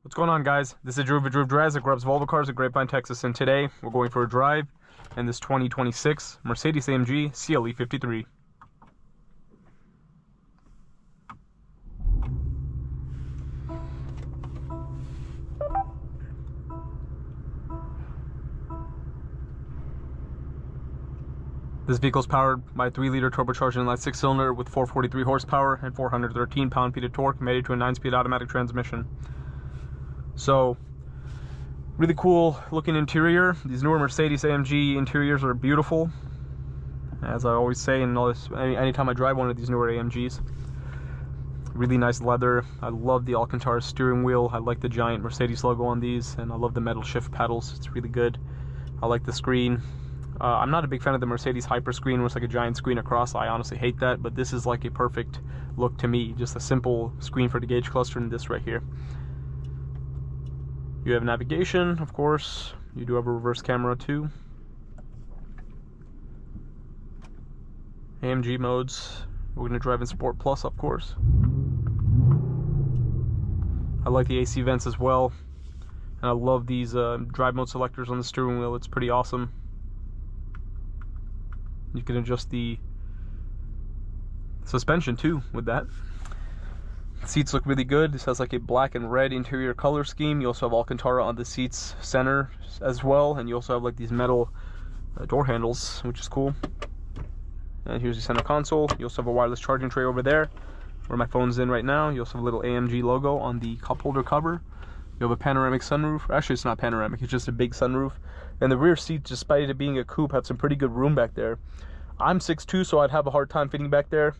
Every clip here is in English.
What's going on, guys? This is Drew Drives that grabs Volvo cars at Grapevine, Texas, and today we're going for a drive in this 2026 Mercedes-AMG CLE 53. This vehicle is powered by a 3-liter turbocharged inline 6-cylinder with 443 horsepower and 413 pound-feet of torque, mated to a 9-speed automatic transmission. So, really cool looking interior. These newer Mercedes-AMG interiors are beautiful, as I always say, and anytime I drive one of these newer AMGs. Really nice leather. I love the Alcantara steering wheel. I like the giant Mercedes logo on these, and I love the metal shift pedals. It's really good. I like the screen. I'm not a big fan of the Mercedes Hyper screen, where it's like a giant screen across. I honestly hate that, but this is like a perfect look to me. Just a simple screen for the gauge cluster, and this right here. You have navigation, of course. You do have a reverse camera too. AMG modes. We're going to drive in Sport Plus, of course. I like the AC vents as well. And I love these drive mode selectors on the steering wheel. It's pretty awesome. You can adjust the suspension too with that. Seats look really good. This has like a black and red interior color scheme. You also have Alcantara on the seats center as well, and you also have like these metal door handles, which is cool. And here's the center console. You also have a wireless charging tray over there where my phone's in right now. You also have a little AMG logo on the cup holder cover. You have a panoramic sunroof. Actually, it's not panoramic, it's just a big sunroof. And the rear seat, despite it being a coupe, have some pretty good room back there. I'm 6'2", so I'd have a hard time fitting back there,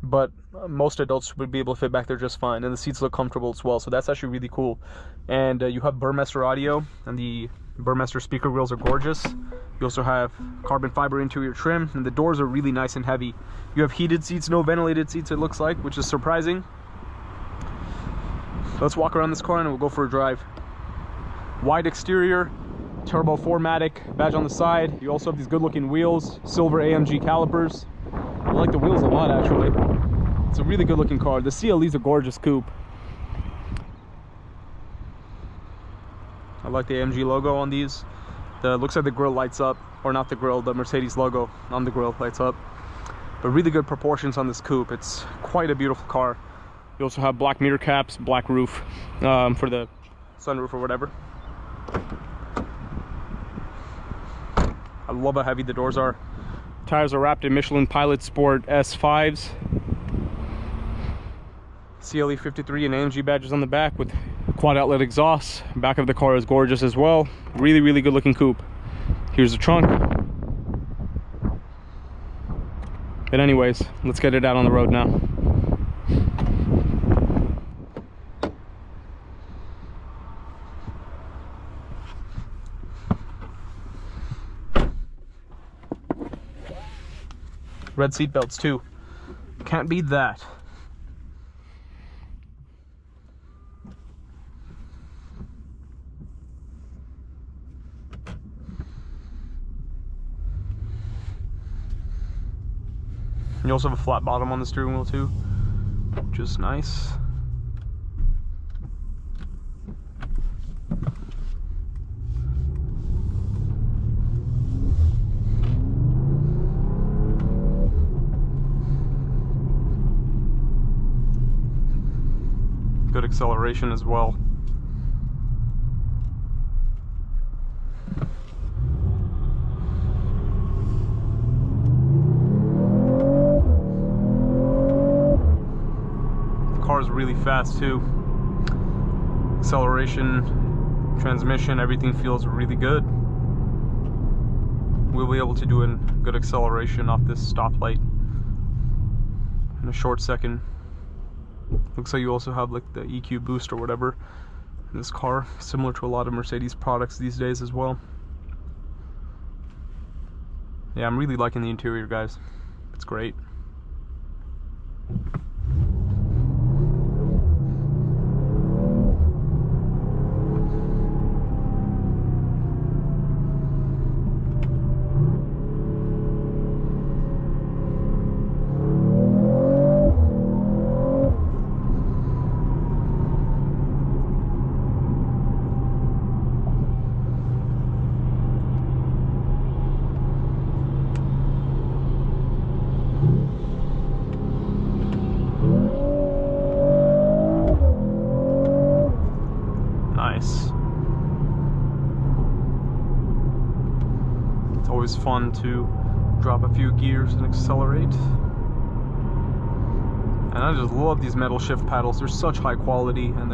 but most adults would be able to fit back there just fine, and the seats look comfortable as well, so that's actually really cool. And you have Burmester audio, and the Burmester speaker wheels are gorgeous. You also have carbon fiber interior trim, and the doors are really nice and heavy. You have heated seats, no ventilated seats, it looks like, which is surprising. Let's walk around this car and we'll go for a drive. Wide exterior, turbo 4MATIC badge on the side. You also have these good looking wheels, silver AMG calipers. I like the wheels a lot, actually. It's a really good looking car. The CLE is a gorgeous coupe. I like the AMG logo on these. Looks like the grille lights up, or not the grille, the Mercedes logo on the grille lights up. But really good proportions on this coupe. It's quite a beautiful car. You also have black mirror caps, black roof for the sunroof or whatever. I love how heavy the doors are. Tires are wrapped in Michelin Pilot Sport S5s. CLE 53 and AMG badges on the back with quad outlet exhaust. Back of the car is gorgeous as well. Really, really good looking coupe. Here's the trunk. But anyways, let's get it out on the road now. Red seat belts too. Can't beat that. You also have a flat bottom on the steering wheel too, which is nice. Good acceleration as well. The car is really fast too. Acceleration, transmission, everything feels really good. We'll be able to do a good acceleration off this stoplight in a short second. Looks like you also have like the EQ boost or whatever in this car, similar to a lot of Mercedes products these days as well. Yeah, I'm really liking the interior, guys. It's great. always fun to drop a few gears and accelerate. And I just love these metal shift paddles. They're such high quality, and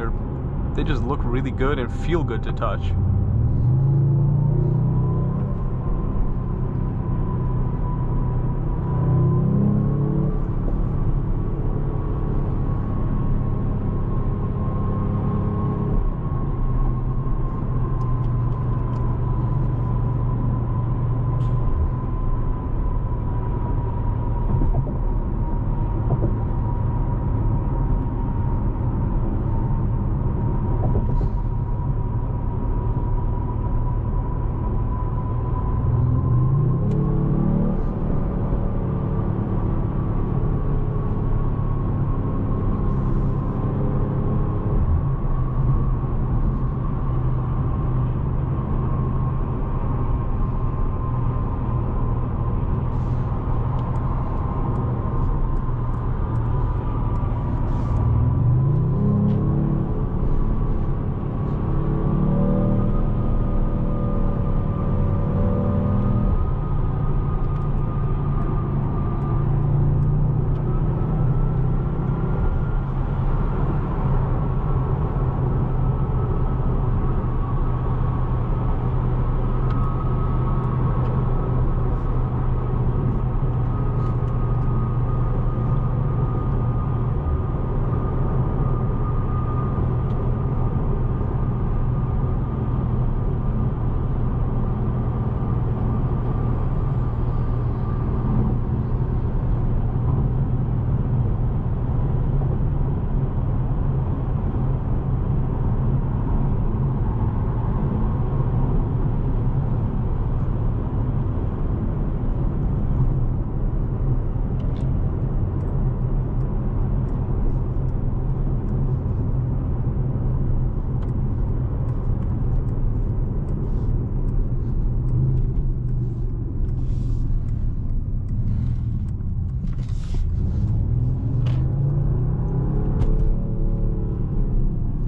they just look really good and feel good to touch.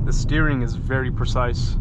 The steering is very precise.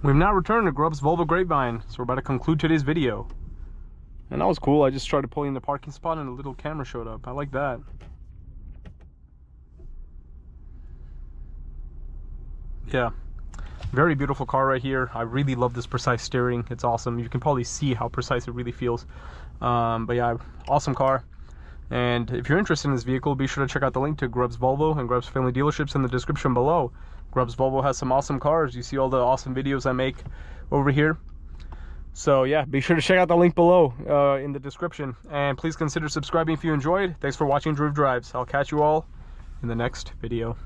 We've now returned to Grubb's Volvo Grapevine, so we're about to conclude today's video. And that was cool. I just started pulling in the parking spot and a little camera showed up. I like that. Yeah, very beautiful car right here. I really love this precise steering. It's awesome. You can probably see how precise it really feels. But yeah, awesome car. And if you're interested in this vehicle, be sure to check out the link to Grubb's Volvo and Grubb's Family Dealerships in the description below. Grubb's Volvo has some awesome cars. You see all the awesome videos I make over here. So yeah, be sure to check out the link below in the description. And please consider subscribing if you enjoyed. Thanks for watching Groove Drives. I'll catch you all in the next video.